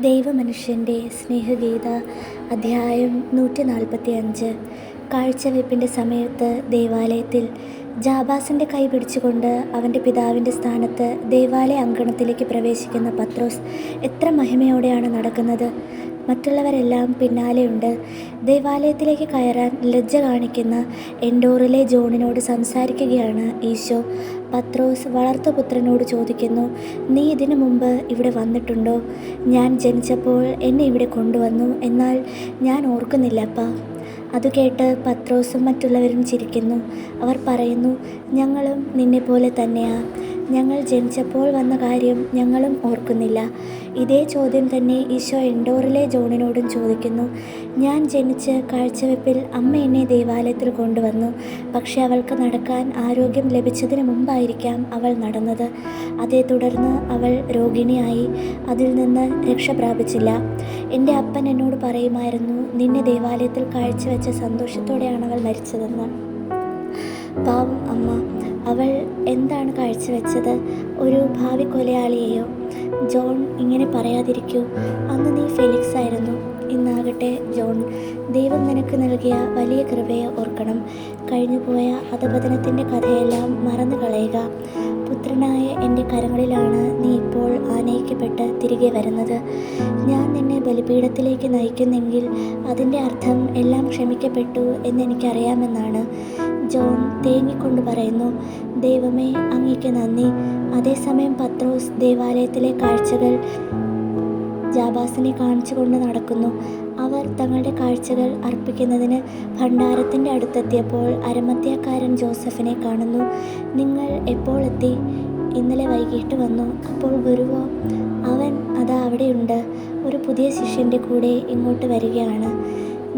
ദൈവമനുഷ്യൻ്റെ സ്നേഹഗീത അധ്യായം 145. കാഴ്ചവെപ്പിൻ്റെ സമയത്ത് ദേവാലയത്തിൽ. ജാബാസിൻ്റെ കൈ പിടിച്ചുകൊണ്ട് അവൻ്റെ പിതാവിൻ്റെ സ്ഥാനത്ത് ദേവാലയ അങ്കണത്തിലേക്ക് പ്രവേശിക്കുന്ന പത്രോസ് എത്ര മഹിമയോടെയാണ് നടക്കുന്നത്! മറ്റുള്ളവരെല്ലാം പിന്നാലെയുണ്ട്. ദേവാലയത്തിലേക്ക് കയറാൻ ലജ്ജ കാണിക്കുന്ന എൻഡോറിലെ ജോണിനോട് സംസാരിക്കുകയാണ് ഈശോ. പത്രോസ് വളർത്തുപുത്രനോട് ചോദിക്കുന്നു, നീ ഇതിനു മുമ്പ് ഇവിടെ വന്നിട്ടുണ്ടോ? ഞാൻ ജനിച്ചപ്പോൾ എന്നെ ഇവിടെ കൊണ്ടുവന്നു, എന്നാൽ ഞാൻ ഓർക്കുന്നില്ലപ്പാ. അതുകേട്ട് പത്രോസും മറ്റുള്ളവരും ചിരിക്കുന്നു. അവർ പറയുന്നു, ഞങ്ങളും നിന്നെപ്പോലെ തന്നെയാ. ഞങ്ങൾ ജനിച്ചപ്പോൾ വന്ന കാര്യം ഞങ്ങളും ഓർക്കുന്നില്ല. ഇതേ ചോദ്യം തന്നെ ഈശോ എൻഡോറിലെ ജോണിനോടും ചോദിക്കുന്നു. ഞാൻ ജനിച്ച് കാഴ്ചവെപ്പിൽ അമ്മ എന്നെ ദേവാലയത്തിൽ കൊണ്ടുവന്നു. പക്ഷെ അവൾക്ക് നടക്കാൻ ആരോഗ്യം ലഭിച്ചതിന് മുമ്പായിരിക്കാം അവൾ നടന്നത്. അതേ തുടർന്ന് അവൾ രോഗിണിയായി. അതിൽ നിന്ന് രക്ഷ പ്രാപിച്ചില്ല. എൻ്റെ അപ്പൻ എന്നോട് പറയുമായിരുന്നു, നിന്നെ ദേവാലയത്തിൽ കാഴ്ചവെച്ച സന്തോഷത്തോടെയാണ് അവൾ മരിച്ചതെന്ന്. പാവം അമ്മ. അവൾ എന്താണ് കാഴ്ചവെച്ചത്? ഒരു ഭാവി കൊലയാളിയെയോ? ജോൺ, ഇങ്ങനെ പറയാതിരിക്കൂ. അന്ന് നീ ഫെലിക്സ് ആയിരുന്നു, ഇന്നാകട്ടെ ജോൺ. ദൈവം നിനക്ക് നൽകിയ വലിയ കൃപയെ ഓർക്കണം. കഴിഞ്ഞുപോയ അധപതനത്തിൻ്റെ കഥയെല്ലാം മറന്നു കളയുക. പുത്രനായ എൻ്റെ കരങ്ങളിലാണ് നീ ഇപ്പോൾ ആനയിക്കപ്പെട്ട് തിരികെ വരുന്നത്. ഞാൻ നിന്നെ ബലിപീഠത്തിലേക്ക് നയിക്കുന്നെങ്കിൽ അതിൻ്റെ അർത്ഥം എല്ലാം ക്ഷമിക്കപ്പെട്ടു എന്നെനിക്കറിയാമെന്നാണ്. ജോൺ തേങ്ങിക്കൊണ്ട് പറയുന്നു, ദൈവമേ, അങ്ങേക്ക് നന്ദി. അതേസമയം പത്രോസ് ദേവാലയത്തിലെ കാഴ്ചകൾ ജാബാസിനെ കാണിച്ചുകൊണ്ട് നടക്കുന്നു. അവർ തങ്ങളുടെ കാഴ്ചകൾ അർപ്പിക്കുന്നതിന് ഭണ്ഡാരത്തിൻ്റെ അടുത്തെത്തിയപ്പോൾ അരമത്യാക്കാരൻ ജോസഫിനെ കാണുന്നു. നിങ്ങൾ എപ്പോൾ എത്തി? ഇന്നലെ വൈകിട്ട് വന്നു. അപ്പോൾ ഗുരുവോ? അവൻ അതാ അവിടെയുണ്ട്. ഒരു പുതിയ ശിഷ്യൻ്റെ കൂടെ ഇങ്ങോട്ട് വരികയാണ്.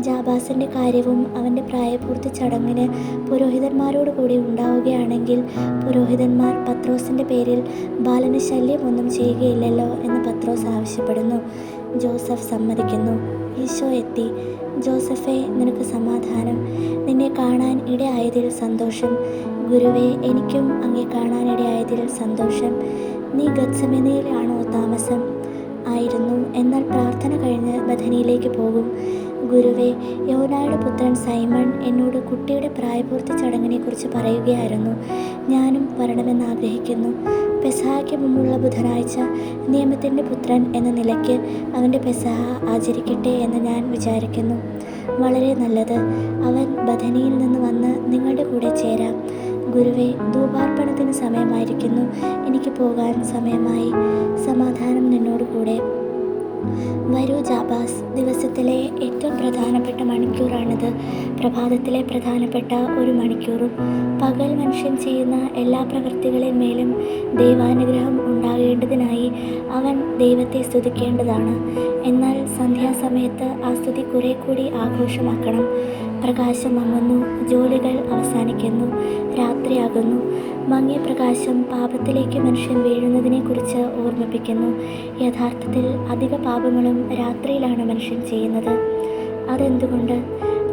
ജാബാസിൻ്റെ കാര്യവും അവൻ്റെ പ്രായപൂർത്തി ചടങ്ങിന് പുരോഹിതന്മാരോട് കൂടി ഉണ്ടാവുകയാണെങ്കിൽ പുരോഹിതന്മാർ പത്രോസിൻ്റെ പേരിൽ ബാലന് ശല്യമൊന്നും ചെയ്യുകയില്ലല്ലോ എന്ന് പത്രോസ് ആവശ്യപ്പെടുന്നു. ജോസഫ് സമ്മതിക്കുന്നു. ഈശോ എത്തി. ജോസഫേ, നിനക്ക് സമാധാനം. നിന്നെ കാണാൻ ഇടയായതിൽ സന്തോഷം. ഗുരുവേ, എനിക്കും അങ്ങേ കാണാനിടയായതിൽ സന്തോഷം. നീ ഗത്സമനയിലാണോ താമസം? ആയിരുന്നു, എന്നാൽ പ്രാർത്ഥന കഴിഞ്ഞ് ബഥനിയിലേക്ക് പോകും. ഗുരുവേ, യോനായുടെ പുത്രൻ സൈമൺ എന്നോട് കുട്ടിയുടെ പ്രായപൂർത്തി ചടങ്ങിനെക്കുറിച്ച് പറയുകയായിരുന്നു. ഞാനും വരണമെന്ന് ആഗ്രഹിക്കുന്നു. പെസഹയ്ക്ക് മുമ്പുള്ള ബുധനാഴ്ച നിയമത്തിൻ്റെ പുത്രൻ എന്ന നിലയ്ക്ക് അവൻ്റെ പെസഹ ആചരിക്കട്ടെ എന്ന് ഞാൻ വിചാരിക്കുന്നു. വളരെ നല്ലത്. അവൻ ബഥനിയിൽ നിന്ന് വന്ന് നിങ്ങളുടെ കൂടെ ചേരാം. ഗുരുവേ, ധൂപാർപ്പണത്തിന് സമയമായിരിക്കുന്നു. എനിക്ക് പോകാൻ സമയമായി. സമാധാനം നിന്നോട് കൂടെ. വരൂ ജാബാസ്. ദിവസത്തിലെ ഏറ്റവും പ്രധാനപ്പെട്ട മണിക്കൂറാണിത്. പ്രഭാതത്തിലെ പ്രധാനപ്പെട്ട ഒരു മണിക്കൂറും. പകൽ മനുഷ്യൻ ചെയ്യുന്ന എല്ലാ പ്രവൃത്തികളിന്മേലും ദൈവാനുഗ്രഹം ഉണ്ടാകേണ്ടതിനായി അവൻ ദൈവത്തെ സ്തുതിക്കേണ്ടതാണ്. എന്നാൽ സന്ധ്യാസമയത്ത് ആ സ്തുതി കുറെ കൂടി ആഘോഷമാക്കണം. പ്രകാശം മങ്ങുന്നു, ജോലികൾ അവസാനിക്കുന്നു, രാത്രിയാകുന്നു. മങ്ങിയ പ്രകാശം പാപത്തിലേക്ക് മനുഷ്യൻ വീഴുന്നതിനെക്കുറിച്ച് ഓർമ്മിപ്പിക്കുന്നു. യഥാർത്ഥത്തിൽ അധിക പാപങ്ങളും രാത്രിയിലാണ് മനുഷ്യൻ ചെയ്യുന്നത്. അതെന്തുകൊണ്ട്?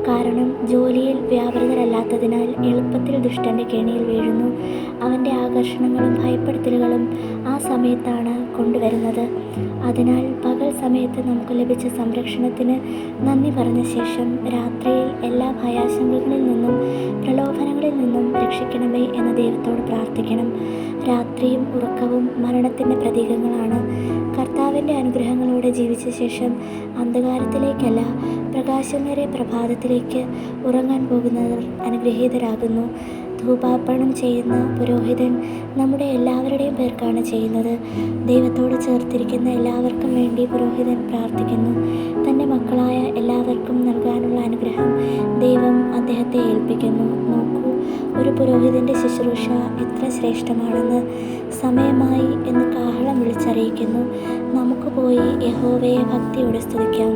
കാരണം ജോലിയിൽ വ്യാപൃതരല്ലാത്തതിനാൽ എളുപ്പത്തിൽ ദുഷ്ടൻ്റെ കെണിയിൽ വീഴുന്നു. അവൻ്റെ ആകർഷണങ്ങളും ഭയപ്പെടുത്തലുകളും ആ സമയത്താണ് കൊണ്ടുവരുന്നത്. അതിനാൽ പകൽ സമയത്ത് നമുക്ക് ലഭിച്ച സംരക്ഷണത്തിന് നന്ദി പറഞ്ഞ ശേഷം രാത്രിയിൽ എല്ലാ ഭയാശങ്കകളിൽ നിന്നും പ്രലോഭനങ്ങളിൽ നിന്നും രക്ഷിക്കണമേ എന്ന് ദൈവത്തോട് പ്രാർത്ഥിക്കണം. രാത്രിയും ഉറക്കവും മരണത്തിൻ്റെ പ്രതീകങ്ങളാണ്. കർത്താവിൻ്റെ അനുഗ്രഹങ്ങളോടെ ജീവിച്ച ശേഷം അന്ധകാരത്തിലേക്കല്ല, പ്രകാശമേറിയ പ്രഭാതത്തിലേക്ക് ഉറങ്ങാൻ പോകുന്നവർ അനുഗ്രഹീതരാകുന്നു. ധൂപാർപ്പണം ചെയ്യുന്ന പുരോഹിതൻ നമ്മുടെ എല്ലാവരുടെയും പേർക്കാണ് ചെയ്യുന്നത്. ദൈവത്തോട് ചേർത്തിരിക്കുന്ന എല്ലാവർക്കും വേണ്ടി പുരോഹിതൻ പ്രാർത്ഥിക്കുന്നു. തൻ്റെ മക്കളായ എല്ലാവർക്കും നൽകാനുള്ള അനുഗ്രഹം ദൈവം അദ്ദേഹത്തെ ഏൽപ്പിക്കുന്നു. നോക്കൂ, ഒരു പുരോഹിതൻ്റെ ശുശ്രൂഷ എത്ര ശ്രേഷ്ഠമാണെന്ന്. സമയമായി എന്ന് കാഹളം വിളിച്ചറിയിക്കുന്നു. നമുക്ക് പോയി യഹോവയെ ഭക്തിയോടെ സ്തുതിക്കാം.